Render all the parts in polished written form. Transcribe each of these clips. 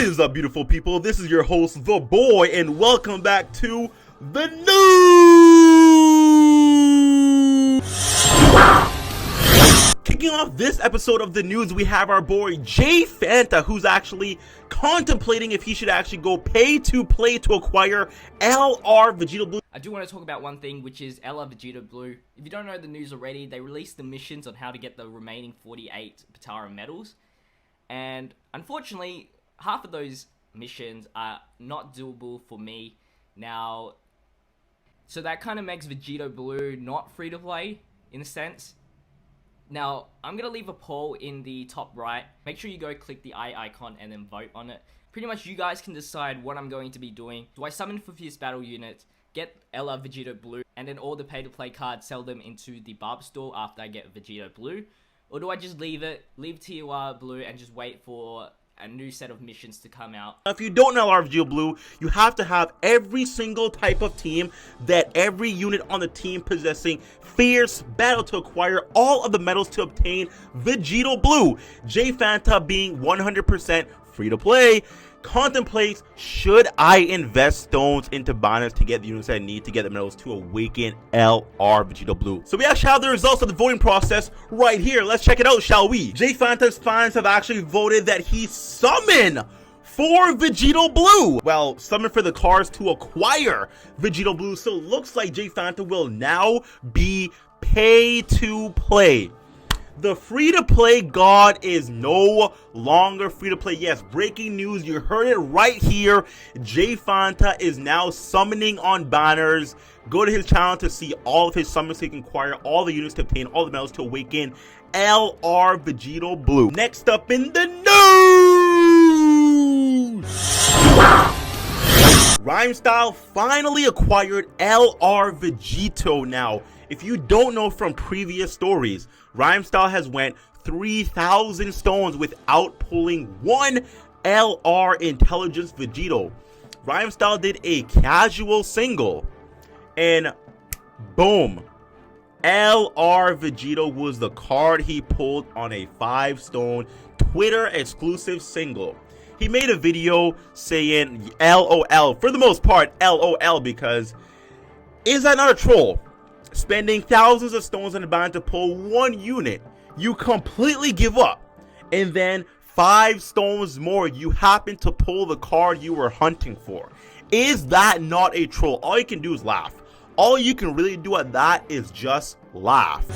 is up, beautiful people? This is your host, The Boy, and welcome back to the news! Kicking off this episode of the news, we have our boy Jay Fanta, who's actually contemplating if he should actually go pay to play to acquire LR Vegeta Blue. I do want to talk about one thing, which is LR Vegeta Blue. If you don't know the news already, they released the missions on how to get the remaining 48 Potara medals. And unfortunately, half of those missions are not doable for me. Now, so that kind of makes Vegeta Blue not free to play, in a sense. Now, I'm going to leave a poll in the top right. Make sure you go click the eye icon and then vote on it. Pretty much you guys can decide what I'm going to be doing. Do I summon for Fierce Battle units, get LR Vegeta Blue, and then all the pay-to-play cards, sell them into the Barb store after I get Vegeta Blue? Or do I just leave TOR Blue and just wait for a new set of missions to come out? If you don't know LR Vegeta Blue, you have to have every single type of team, that every unit on the team possessing Fierce Battle to acquire all of the medals to obtain Vegeta Blue. Jay Fanta, being 100% free to play, contemplates, should I invest stones into banners to get the units I need to get the medals to awaken LR Vegeta Blue? So we actually have the results of the voting process right here. Let's check it out, shall we? Jay Fanta's fans have actually voted that he summon for Vegeta Blue. Well, summon for the cards to acquire Vegeta Blue. So it looks like Jay Fanta will now be pay to play. The free-to-play god is no longer free-to-play. Yes, breaking news. You heard it right here. Jay Fanta is now summoning on banners. Go to his channel to see all of his summons so you can acquire all the units to obtain all the medals to awaken LR Vegeta Blue. Next up in the news! Rhymestyle finally acquired LR Vegito. Now, if you don't know from previous stories, Rhymestyle has went 3,000 stones without pulling one LR Intelligence Vegito. Rhymestyle did a casual single, and boom, LR Vegito was the card he pulled on a 5-stone Twitter exclusive single. He made a video saying LOL, for the most part LOL, because is that not a troll? Spending thousands of stones on a banner to pull one unit, you completely give up, and then 5 stones more you happen to pull the card you were hunting for. Is that not a troll? All you can do is laugh. All you can really do at that is just laugh.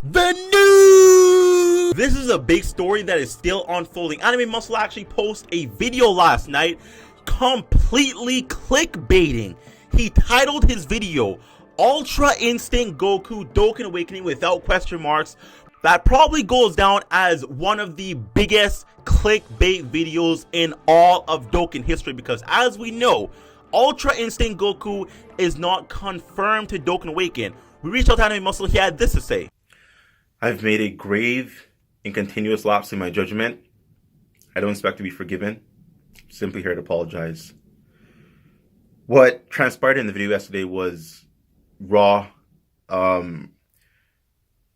The news! This is a big story that is still unfolding. Anime Muscle actually posted a video last night completely clickbaiting. He titled his video Ultra Instinct Goku Dokkan Awakening without question marks. That probably goes down as one of the biggest clickbait videos in all of Dokkan history, because as we know, Ultra Instinct Goku is not confirmed to Dokkan Awaken. We reached out to Anime Muscle. He had this to say: I've made a grave and continuous lapse in my judgment. I don't expect to be forgiven. I'm simply here to apologize. What transpired in the video yesterday was raw.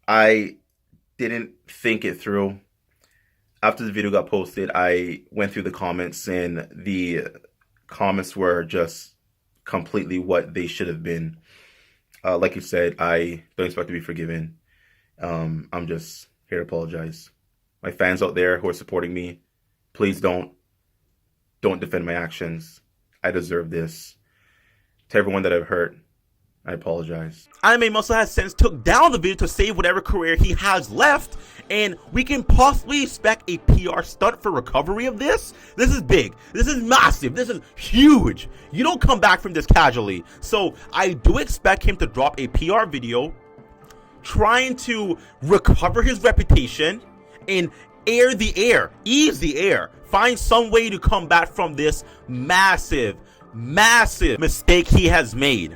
I didn't think it through. After the video got posted, I went through the comments, and the comments were just completely what they should have been. Like you said, I don't expect to be forgiven. I'm just here to apologize. My fans out there who are supporting me, please don't defend my actions. I deserve this. To everyone that I've hurt, I apologize. Anime Muscle has since took down the video to save whatever career he has left, and we can possibly expect a PR stunt for recovery of this. This is big. This is massive. This is huge. You don't come back from this casually. So I do expect him to drop a PR video trying to recover his reputation and ease the air, find some way to come back from this massive mistake he has made.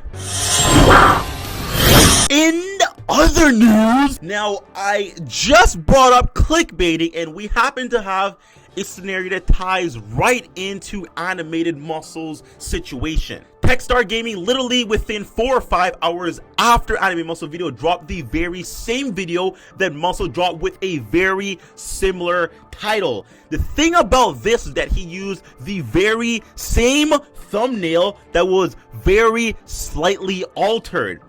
In other news, now I just brought up clickbaiting, and we happen to have a scenario that ties right into Animated Muscle's situation. Techstar Gaming, literally within 4 or 5 hours after Anime Muscle video, dropped the very same video that Muscle dropped with a very similar title. The thing about this is that he used the very same thumbnail that was very slightly altered.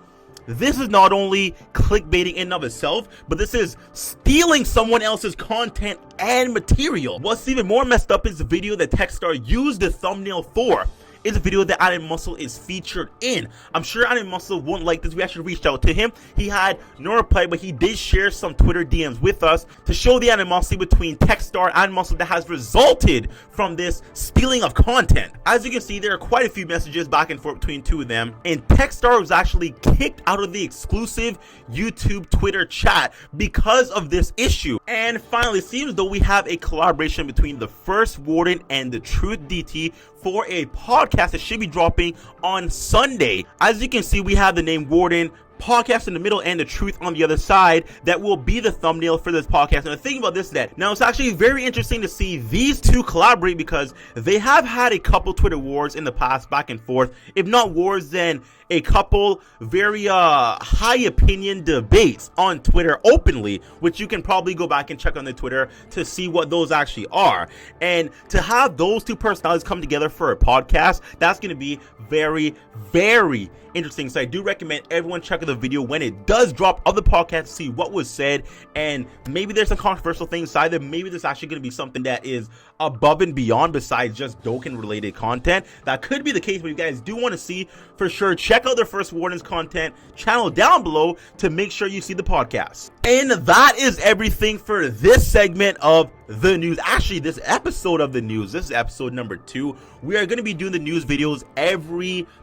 This is not only clickbaiting in and of itself, but this is stealing someone else's content and material. What's even more messed up is the video that Techstar used the thumbnail for. It's a video that Anime Muscle is featured in. I'm sure Anime Muscle won't like this. We actually reached out to him. He had no reply, but he did share some Twitter DMs with us to show the animosity between Techstar and Muscle that has resulted from this stealing of content. As you can see, there are quite a few messages back and forth between two of them, and Techstar was actually kicked out of the exclusive YouTube Twitter chat because of this issue. And finally, it seems though we have a collaboration between the First Warden and the Truth DT for a podcast that should be dropping on Sunday. As you can see, we have the name Warden, podcast in the middle, and the Truth on the other side. That will be the thumbnail for this podcast. And the thing about this is that now it's actually very interesting to see these two collaborate, because they have had a couple Twitter wars in the past, back and forth. If not wars, then a couple very high opinion debates on Twitter openly, which you can probably go back and check on the Twitter to see what those actually are. And to have those two personalities come together for a podcast, that's going to be very, very interesting. So I do recommend everyone check out the video when it does drop of the podcast to see what was said, and maybe there's some controversial things inside there. Maybe there's actually going to be something that is above and beyond besides just Dokkan related content. That could be the case, but if you guys do want to see for sure, check out their First Warden's content channel down below to make sure you see the podcast. And that is everything for this segment of the news. Actually, this episode of the news, this is episode number 2. We are going to be doing the news videos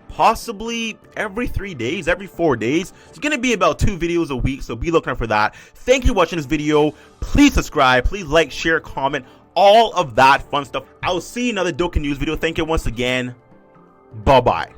possibly every 3 days, every 4 days. It's going to be about 2 videos a week, so be looking out for that. Thank you for watching this video. Please subscribe, please like, share, comment, all of that fun stuff. I'll see you in another Dokkan news video. Thank you once again. Bye bye.